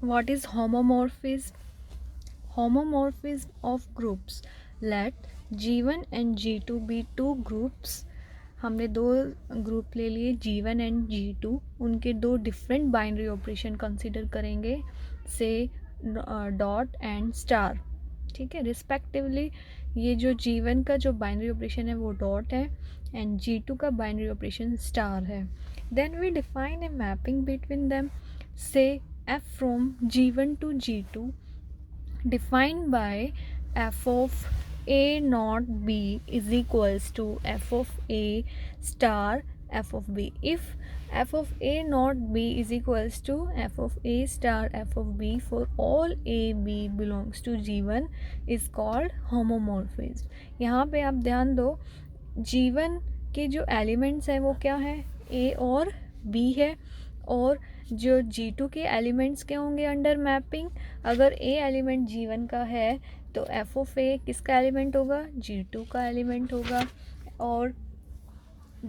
What is homomorphism? Homomorphism of groups. Let G1 and G2 be two groups. हमने दो group ले लिए G1 and G2, उनके दो डिफरेंट बाइनरी ऑपरेशन कंसिडर करेंगे, से डॉट एंड स्टार, ठीक है, रिस्पेक्टिवली। ये जो G1 का जो बाइनरी ऑपरेशन है वो डॉट है एंड G2 का बाइनरी ऑपरेशन स्टार है। Then we define a mapping between them, say f from G1 to G2 defined by f of a not b is equals to f of a star f of b. If f of a not b is equals to f of a star f of b for all a b belongs to G1 is called homomorphism. यहाँ पे आप ध्यान दो, G1 के जो elements हैं वो क्या है, a और b है, और जो G2 के एलिमेंट्स क्या होंगे अंडर मैपिंग, अगर A एलिमेंट G1 का है तो f ऑफ A किसका एलिमेंट होगा, G2 का एलिमेंट होगा, और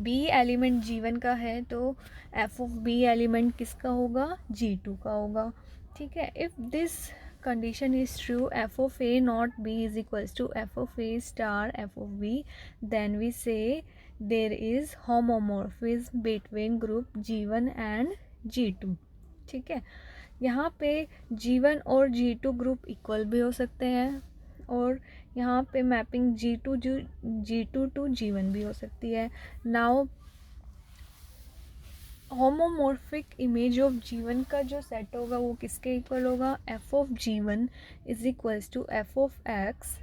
B एलिमेंट G1 का है तो f ऑफ B एलिमेंट किसका होगा, G2 का होगा, ठीक है। If this condition is true, f of a not b is equals to f of a star f of b, then we say there is homomorphism between group G1 and G2, ठीक है। यहाँ पे G1 और G2 group equal भी हो सकते हैं, और यहाँ पे मैपिंग G2 टू G1 भी हो सकती है। Now homomorphic image of G1 का जो सेट होगा वो किसके इक्वल होगा, f of G1 is equals to f of x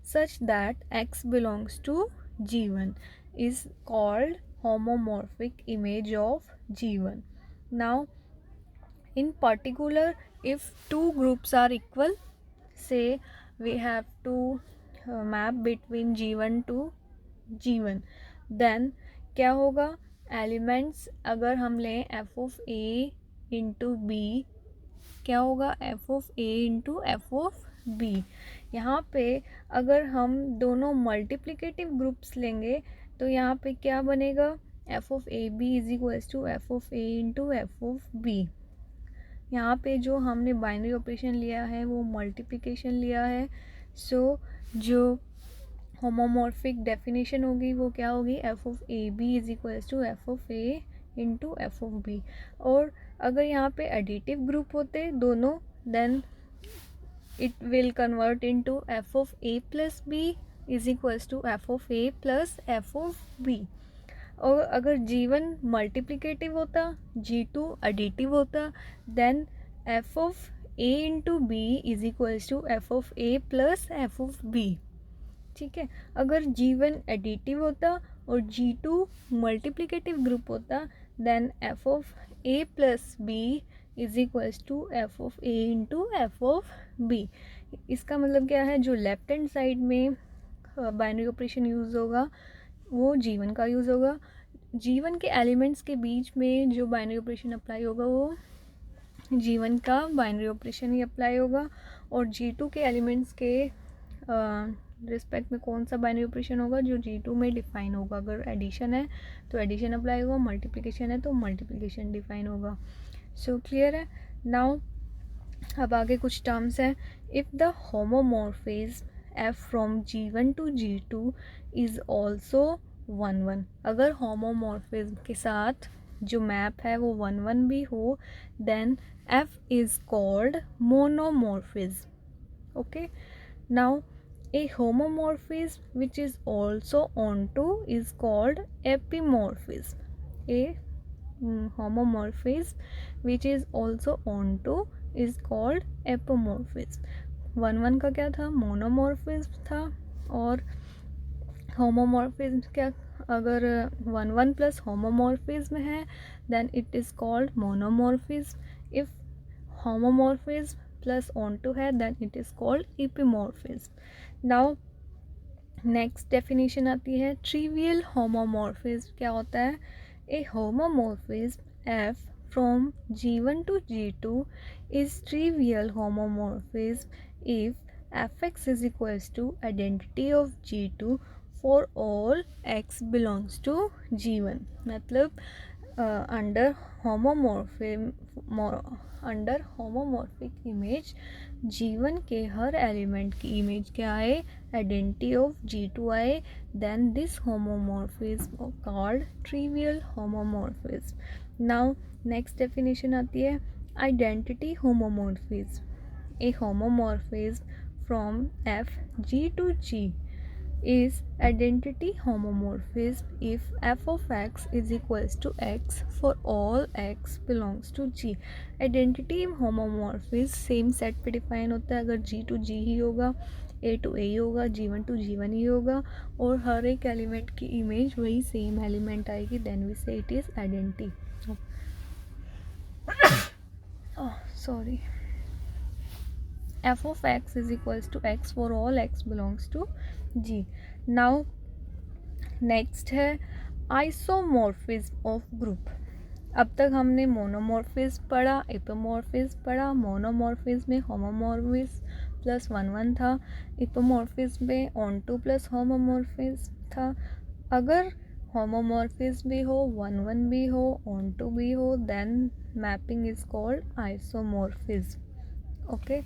such that x belongs to G1 is called homomorphic image of G1. Now in particular, if two groups are equal, say we have to map between G1 to G1, then क्या होगा, elements अगर हम लें f of a into b, क्या होगा, f of a into F of b। यहाँ पे अगर हम दोनों मल्टीप्लिकेटिव ग्रुप्स लेंगे तो यहाँ पे क्या बनेगा, f of A B is equals to F of a into F of b। यहाँ पे जो हमने बाइनरी ऑपरेशन लिया है वो मल्टीप्लिकेशन लिया है, सो जो होमोमॉर्फिक डेफिनेशन होगी वो क्या होगी, f of A B is equals to F of A into F of b. और अगर यहाँ पे एडिटिव ग्रुप होते दोनों, then it will convert into f of a plus b is equals to F of a plus f of b. और अगर G1 multiplicative होता, G2 additive होता, then f of A into b is equals to F of a plus f of B, ठीक है। अगर G1 additive होता और G2 multiplicative group होता, then f of a plus b is equals to F of A into F of b. इसका मतलब क्या है, जो लेफ्ट हैंड साइड में बाइनरी ऑपरेशन यूज़ होगा वो G1 का यूज़ होगा, G1 के एलिमेंट्स के बीच में जो बाइनरी ऑपरेशन अप्लाई होगा वो G1 का बाइनरी ऑपरेशन ही अप्लाई होगा, और G2 के एलिमेंट्स के रिस्पेक्ट में कौन सा बाइनरी ऑपरेशन होगा, जो G2 में डिफाइन होगा। अगर एडिशन है तो एडिशन अप्लाई होगा, मल्टीप्लिकेशन है तो मल्टीप्लिकेशन डिफाइन होगा। सो क्लियर है। नाउ अब आगे कुछ टर्म्स हैं। If the homomorphism f from G1 to G2 is also 1 1, अगर होमोमॉर्फिज्म के साथ जो मैप है वो 1 1 भी हो, then f is called monomorphism। okay, now a homomorphism which is also onto is called epimorphism। a homomorphism which is also onto is called epimorphism। 1 1 का क्या था, मोनोमॉर्फिज्म था, और होमोमॉर्फिज्म क्या, अगर 1 1 प्लस होमोमॉर्फिज्म है then it is called monomorphism. If homomorphism plus onto है then it is called epimorphism. Now next definition आती है ट्रिवियल होमोमॉर्फिज्म। क्या होता है, a homomorphism F from G1 to G2 is trivial homomorphism if fx is equals to identity of G2 for all x belongs to G1। मतलब under homomorphic image जीवन के हर element की image क्या आए, identity of G2 आए, then this homomorphism called trivial homomorphism. Now next definition आती है identity homomorphism. A homomorphism from F G to G is identity homomorphism if f of x is equals to x for all x belongs to G। Identity homomorphism same set पे define होता है अगर G to G ही होगा, A to A ही होगा, G1 to G1 ही होगा और हर एक element की इमेज वही सेम एलिमेंट आएगी, देन वी से it is identity. Sorry, f of x is equals to x for all x belongs to G। now next है isomorphism of group. अब तक हमने मोनोमॉर्फिज्म पढ़ा, एपोमॉर्फिज्म पढ़ा। मोनोमॉर्फिज्म में होमोमॉर्फिज्म प्लस 1 था, एपोमॉर्फिज्म में ऑन टू प्लस होमोमॉर्फिज्म था। अगर होमोमॉर्फिज्म भी हो, 1 भी हो, ऑन टू भी हो, then mapping is called isomorphism. Okay,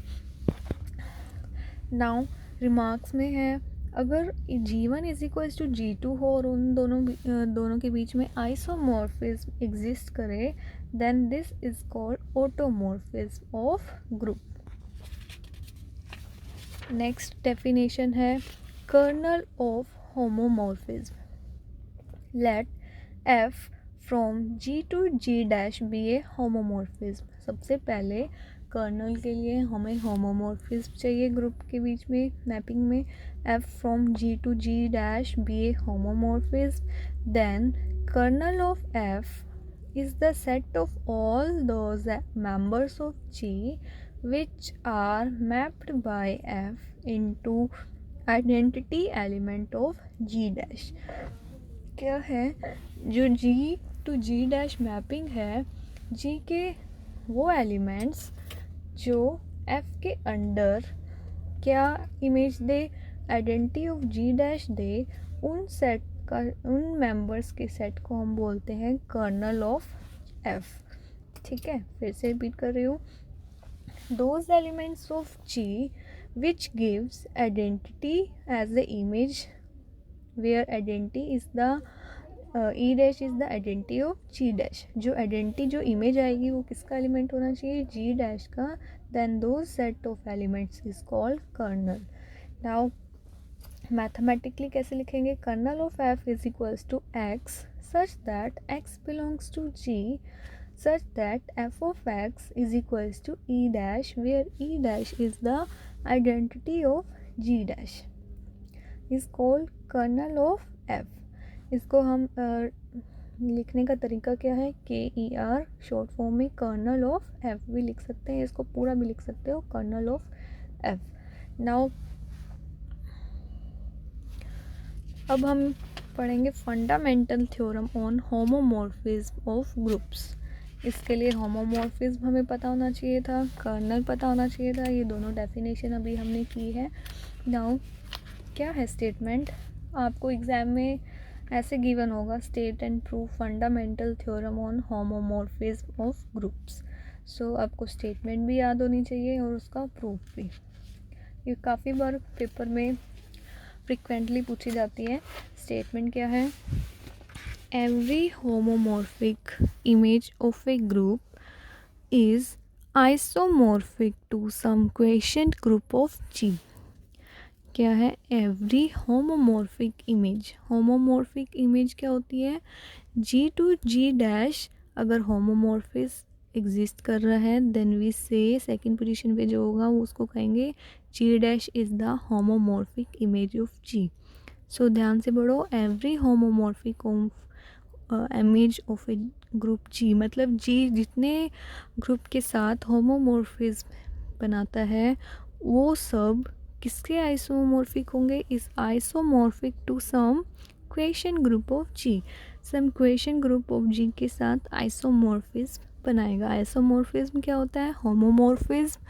now remarks में है अगर G1 is equals to G2 हो और उन दोनों के बीच में आइसोमॉर्फिज्म एग्जिस्ट करे, then this is called automorphism of group. Next definition है kernel of homomorphism. Let F from G to G dash B a homomorphism. सबसे पहले कर्नल के लिए हमें होमोमॉर्फिज्म चाहिए ग्रुप के बीच में मैपिंग में, F from G to G dash B a homomorphism, then kernel of F is the set of all those members of G which are mapped by F into identity element of G dash। क्या है जो G to G dash mapping है, G के वो elements जो F के under क्या image दे, आइडेंटिटी ऑफ G डैश दे, उन सेट का, उन मेंबर्स के सेट को हम बोलते हैं कर्नल ऑफ F। ठीक है, फिर से रिपीट कर रही हूँ, those elements of G which gives identity as the image where identity is the e dash is the identity of G dash. जो आइडेंटिटी जो इमेज आएगी वो किसका एलिमेंट होना चाहिए, G डैश का, then those set of elements is called kernel. Now mathematically कैसे लिखेंगे, kernel of F is equals to x such that x belongs to G such that f of x is equals to E dash where E dash is the identity of G dash is called kernel of F। इसको हम लिखने का तरीका क्या है, KER short form में colonel of F भी लिख सकते हैं, इसको पूरा भी लिख सकते हो कर्नल ऑफ F। नाउ अब हम पढ़ेंगे fundamental theorem on homomorphism of groups. इसके लिए होमोमॉर्फिज्म हमें पता होना चाहिए था, कर्नल पता होना चाहिए था, ये दोनों डेफिनेशन अभी हमने की है। नाउ क्या है स्टेटमेंट, आपको एग्जाम में ऐसे गिवन होगा, state and prove fundamental theorem on homomorphism of groups. So आपको स्टेटमेंट भी याद होनी चाहिए और उसका प्रूफ भी। ये काफ़ी बार पेपर में फ्रिक्वेंटली पूछी जाती है। स्टेटमेंट क्या है, every homomorphic image of a group is isomorphic to some quotient group of G। क्या है, every homomorphic image, homomorphic image क्या होती है, G to G डैश अगर होमोमॉर्फिज्म एग्जिस्ट कर रहा है देन वी से सेकंड पोजीशन पे जो होगा वो उसको कहेंगे G dash is the homomorphic image of G। सो ध्यान से पढ़ो, every homomorphic image of A group G, मतलब G जितने ग्रुप के साथ होमोमॉर्फिज्म बनाता है वो सब किसके आइसोमॉर्फिक होंगे, is isomorphic to some quotient group of G। Some quotient group of G के साथ आइसोमॉर्फिज्म बनाएगा। आइसोमॉर्फिज्म क्या होता है, homomorphism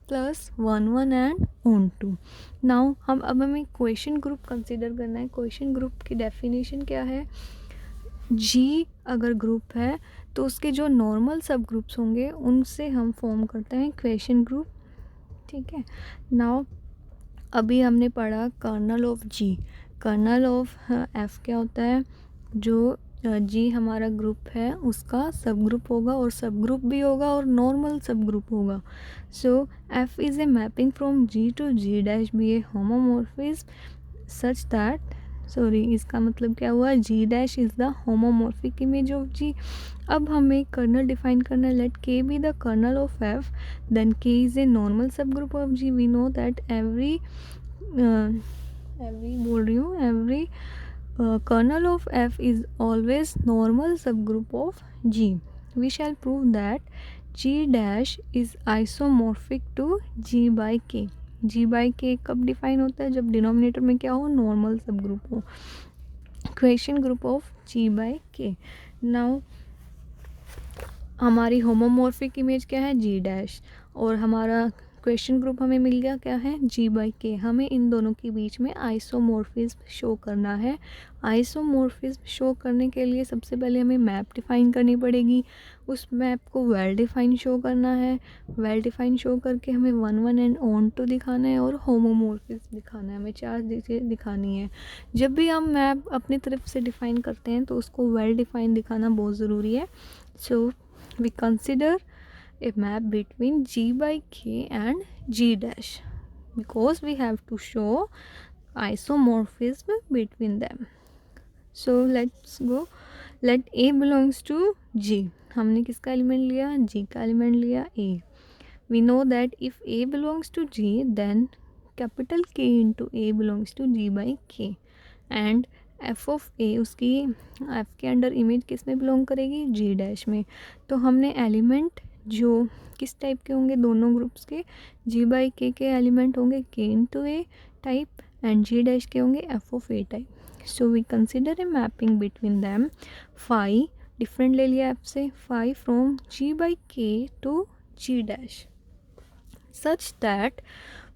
plus 1 and onto. Now अब हमें क्वेशन ग्रुप कंसिडर करना है। क्वेशन ग्रुप की डेफिनेशन क्या है, जी अगर ग्रुप है तो उसके जो नॉर्मल सब ग्रुप्स होंगे उनसे हम फॉर्म करते हैं क्वेश्चन ग्रुप, ठीक है। नाउ अभी हमने पढ़ा kernel of G. Kernel of f क्या होता है, जो जी हमारा ग्रुप है उसका सब ग्रुप होगा, और सब ग्रुप भी होगा और नॉर्मल सब ग्रुप होगा। So F is a mapping from G to G dash B a homomorphism such that, sorry इसका मतलब क्या हुआ, G dash is the homomorphic image of G. अब हमें कर्नल डिफाइन करना है, let K be the kernel of F, then K is a normal subgroup of G. We know that every बोल रही हूँ every kernel of f is always normal subgroup of g. We shall prove that g dash is isomorphic to g by k. g by k कब define होता है, जब denominator में क्या हो, नॉर्मल सब ग्रुप हो, question group of g by k. Now हमारी होमोमॉर्फिक इमेज क्या है, जी डैश, और हमारा क्वेश्चन ग्रुप हमें मिल गया क्या है, जी बाई के। हमें इन दोनों के बीच में आइसोमॉर्फिज्म शो करना है। आइसोमॉर्फिज्म शो करने के लिए सबसे पहले हमें मैप डिफाइन करनी पड़ेगी, उस मैप को वेल डिफाइन शो करना है। वेल डिफाइन शो करके हमें 1 1 एंड ऑन टू दिखाना है और होमोमॉर्फिज्म दिखाना है, हमें 4 चीज़ें दिखानी है। जब भी हम मैप अपनी तरफ से डिफाइन करते हैं तो उसको वेल डिफाइन दिखाना बहुत ज़रूरी है। सो we consider a map between g by k and g dash because we have to show isomorphism between them. So let's go. Let a belongs to g. हमने किसका एलिमेंट लिया, g का element लिया a. We know that if a belongs to g then capital K into a belongs to g by k and F of A उसकी F के under image किस में belong करेगी, जी डैश में। तो हमने एलिमेंट जो किस टाइप के होंगे, दोनों ग्रुप्स के, जी बाई के एलिमेंट होंगे K into a type and G dash के होंगे F of a type. So we consider a mapping between them, phi different ले लिया एफ से, phi from G by K to G dash such that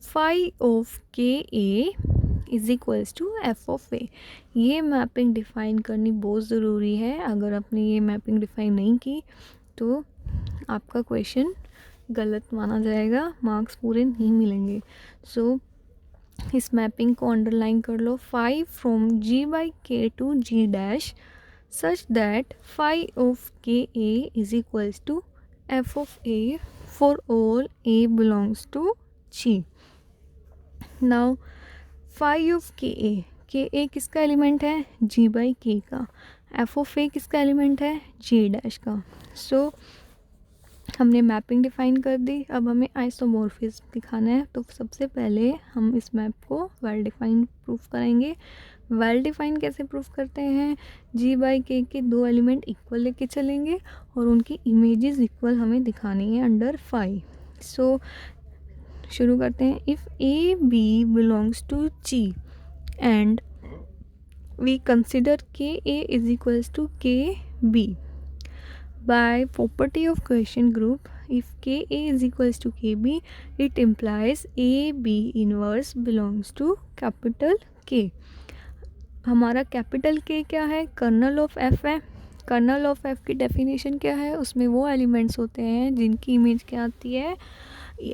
phi of के ए is equals to F of A. ये mapping define करनी बहुत ज़रूरी है, अगर आपने ये मैपिंग डिफ़ाइन नहीं की तो आपका क्वेश्चन गलत माना जाएगा, मार्क्स पूरे नहीं मिलेंगे। सो इस मैपिंग को अंडरलाइन कर लो, phi from G by K to G dash such that phi of के ए is equals to F of A for all A belongs to G. Now phi of के ए किसका एलिमेंट है, जी by के का। F of ए किसका element है, G dash का। सो हमने मैपिंग डिफाइन कर दी, अब हमें आइसोमॉर्फिज्म दिखाना है। तो सबसे पहले हम इस मैप को वेल डिफाइन प्रूफ करेंगे। वेल डिफाइन कैसे प्रूफ करते हैं, जी बाई के दो एलिमेंट इक्वल लेके चलेंगे और उनकी इमेजेस इक्वल हमें दिखानी है अंडर फाई। सो शुरू करते हैं। If a b belongs to G and we consider k A is equals to के b by property of question group, if ka is equals to kb it implies ab inverse belongs to capital K। हमारा capital के क्या है, kernel of F है। Kernel of F की definition क्या है, उसमें वो एलिमेंट्स होते हैं जिनकी इमेज क्या आती है,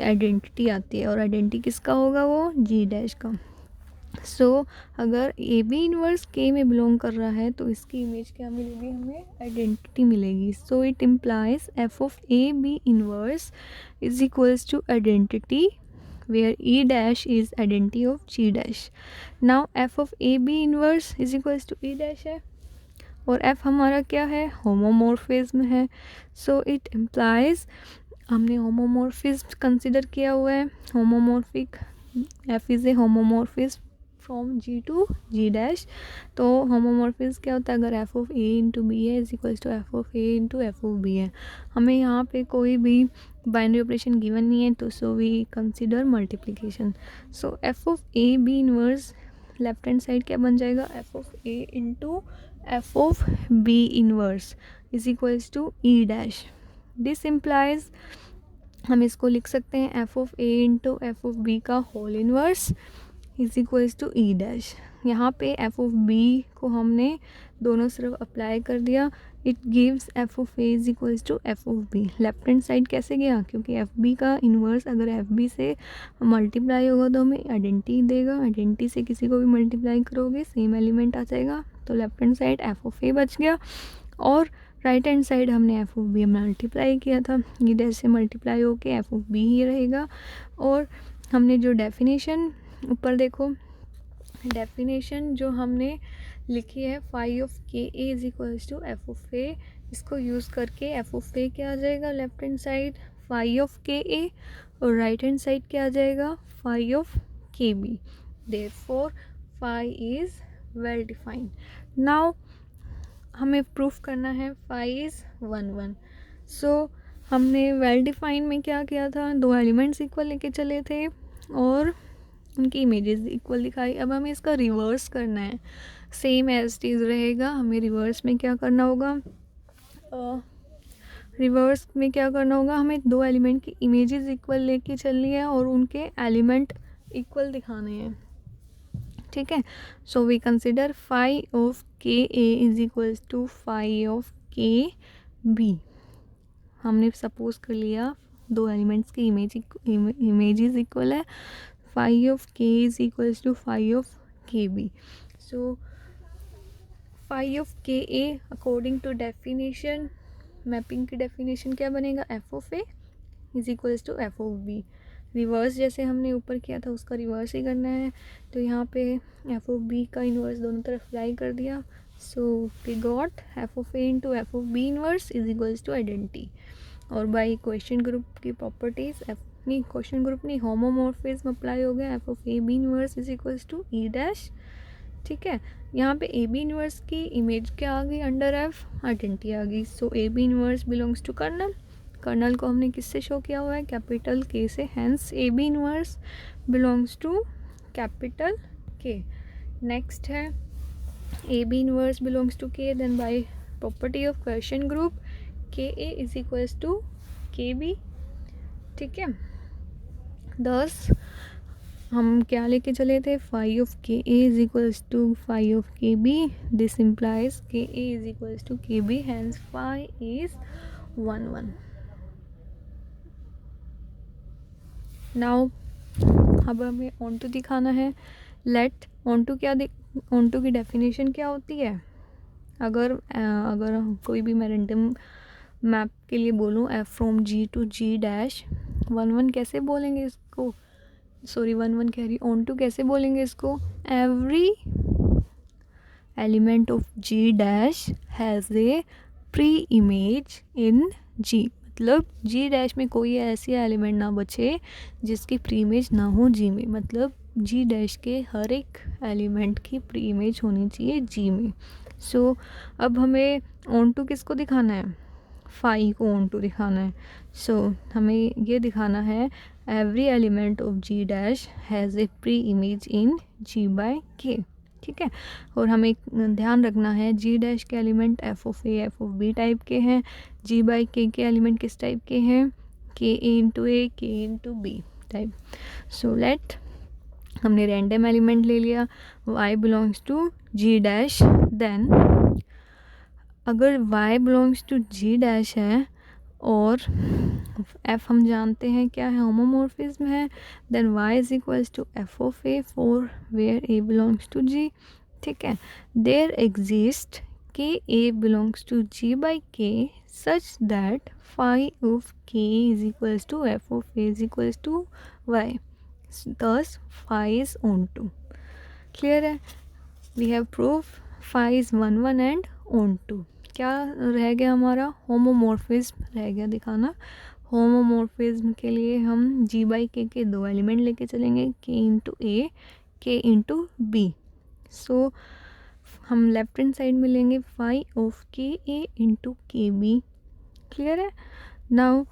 आइडेंटिटी आती है, और आइडेंटिटी किसका होगा, वो जी डैश का। सो अगर ए बी इनवर्स के में बिलोंग कर रहा है तो इसकी इमेज क्या मिलेगी, हमें आइडेंटिटी मिलेगी। So it implies f of A B inverse is equals to identity where e dash is identity of g dash. Now f of a b inverse is equals to e dash है और f हमारा क्या है, homomorphism है। So it implies, हमने homomorphism consider किया हुआ है, homomorphic f is a homomorphism from G to G dash. तो होमोमॉर्फिज्म क्या होता है, अगर F of A into B है is equals to F of A into F of B है। हमें यहाँ पे कोई भी बाइनरी ऑपरेशन गिवन नहीं है, तो so we consider multiplication. So F of A B inverse left hand side क्या बन जाएगा, F of A into F of B inverse is equals to E dash. This implies, हम इसको लिख सकते हैं F of A into F of B का whole inverse is equals to E dash. यहाँ पे एफ ऑफ बी को हमने दोनों तरफ अप्लाई कर दिया. It gives f of A is equals to F of b. Left hand side कैसे गया, क्योंकि एफ बी का इन्वर्स अगर एफ बी से मल्टीप्लाई होगा तो हमें आइडेंटिटी देगा. आइडेंटिटी से किसी को भी मल्टीप्लाई करोगे सेम एलिमेंट आ जाएगा. तो left hand side F of A बच गया. और राइट हैंड साइड हमने एफ ऑफ बी मल्टीप्लाई किया था, ये डैश से मल्टीप्लाई होके एफ ऑफ बी ही रहेगा. और हमने जो डेफिनेशन ऊपर देखो, डेफिनेशन जो हमने लिखी है फाई ऑफ के ए is equals to F of A, इसको यूज़ करके एफ ऑफ ए क्या आ जाएगा left hand side phi of के ए, और राइट हैंड साइड क्या आ जाएगा phi of K B. Therefore phi is well defined. Now हमें प्रूफ करना है फाई इज़ 1 1. सो हमने वेल डिफाइन में क्या किया था, दो एलिमेंट्स इक्वल लेके चले थे और उनकी इमेजेस इक्वल दिखाई. अब हमें इसका रिवर्स करना है, सेम एज इट इज़ रहेगा. हमें रिवर्स में क्या करना होगा, हमें दो एलिमेंट की इमेजेस इक्वल लेके चलनी है और उनके एलिमेंट इक्वल दिखाने हैं. ठीक है. So we consider phi of के ए is equals to phi of K B. हमने सपोज कर लिया दो एलिमेंट्स की इमेजेस इक्वल है. Phi of K is equals to phi of K B. So phi of के A according to definition, mapping की definition क्या बनेगा, F of A is equals to F of B. Reverse जैसे हमने ऊपर किया था उसका रिवर्स ही करना है. तो यहाँ पे एफ ऑफ बी का इन्वर्स दोनों तरफ अप्लाई कर दिया. So we got f of A into F of b inverse is equals to identity. और बाई क्वेश्चन ग्रुप की प्रॉपर्टीज क्वेश्चन ग्रुप नहीं होमोमॉर्फिज्म अप्लाई हो गया. F of A B inverse is equals to E dash. ठीक है. यहाँ पे a B inverse की इमेज क्या आ गई अंडर एफ, आइडेंटिटी आ गई. सो A B inverse belongs to kernel. Kernel को हमने किससे शो किया हुआ है, कैपिटल के से. Hence A B inverse belongs to capital K. Next है A B inverse belongs to K. Then by property of question group K A is equals to के B. ठीक है. दस हम क्या लेके चले थे, फाई ऑफ के ए is equals to phi of K B. This implies K A is equals to के B. Hence phi is 1 1. Now अब हमें ऑन टू दिखाना है. Let onto onto की डेफिनेशन क्या होती है. अगर कोई भी मैं रैंडम मैप के लिए बोलूँ f from G to G dash 1 1 कैसे बोलेंगे इसको, सॉरी 1 1 कह रही, ऑन टू कैसे बोलेंगे इसको, every element of G dash has a pre image in G. मतलब जी डैश में कोई ऐसी एलिमेंट ना बचे जिसकी प्री इमेज ना हो जी में. मतलब जी डैश के हर एक एलिमेंट की प्री इमेज होनी चाहिए जी में. सो अब हमें ऑन टू किसको दिखाना है, फाई को ऑन टू दिखाना है. सो हमें ये दिखाना है every element of G dash has a pre image in G by k. ठीक है. और हमें ध्यान रखना है जी डैश के element f of a F of b type के हैं. जी बाई के एलिमेंट किस टाइप के हैं, k into a k into b type. So let हमने रैंडम एलिमेंट ले लिया, y belongs to G dash. Then अगर y belongs to G dash है और f हम जानते हैं क्या है, होमोमॉर्फिज्म है, then y is equals to F of A for where a belongs to g. ठीक है. There exist k a belongs to g by k such that phi of k is equals to F of a is equals to y. Thus phi is onto. Clear है. We have proof phi is 1 1 and onto. क्या रह गया हमारा, homomorphism रह गया दिखाना. Homomorphism के लिए हम जी बाई के दो एलिमेंट लेके चलेंगे, के into a k into B. सो हम लेफ्ट हैंड साइड में लेंगे फाई ऑफ के a into k b. Clear है. Now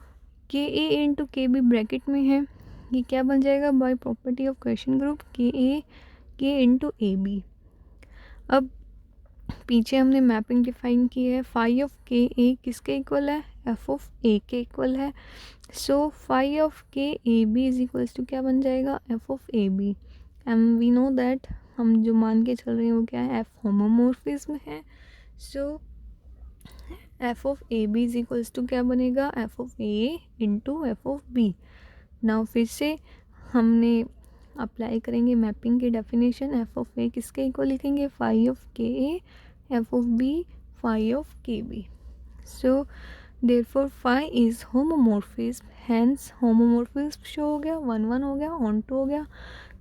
k a into k b bracket में है, ये क्या बन जाएगा by property of question group k into a b. अब पीछे हमने मैपिंग डिफाइन की है. फाई ऑफ के ए किसके इक्वल है, एफ ऑफ ए के इक्वल है. सो फाई ऑफ के a B is equals to क्या बन जाएगा, F of A b. And we know that हम जो मान के चल रहे हैं वो क्या है, एफ होमोमॉर्फिज्म है. So F of A B is equals to क्या बनेगा, F of A into F of B. Now फिर से हमने अप्लाई करेंगे मैपिंग की डेफिनेशन. एफ ऑफ ए किसके इक्वल लिखेंगे, फाई ऑफ के A, F of B phi of K B. So therefore phi is homomorphism, hence homomorphism show हो गया, 1 1 हो गया, ऑन 2 हो गया.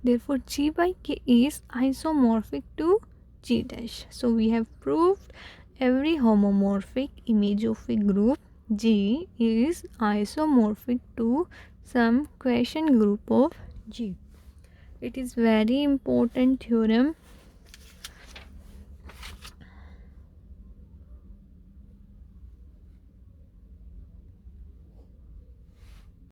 Therefore, G by K is isomorphic to G dash. So we have proved every homomorphic image of a group G is isomorphic to some quotient group of G. It is very important theorem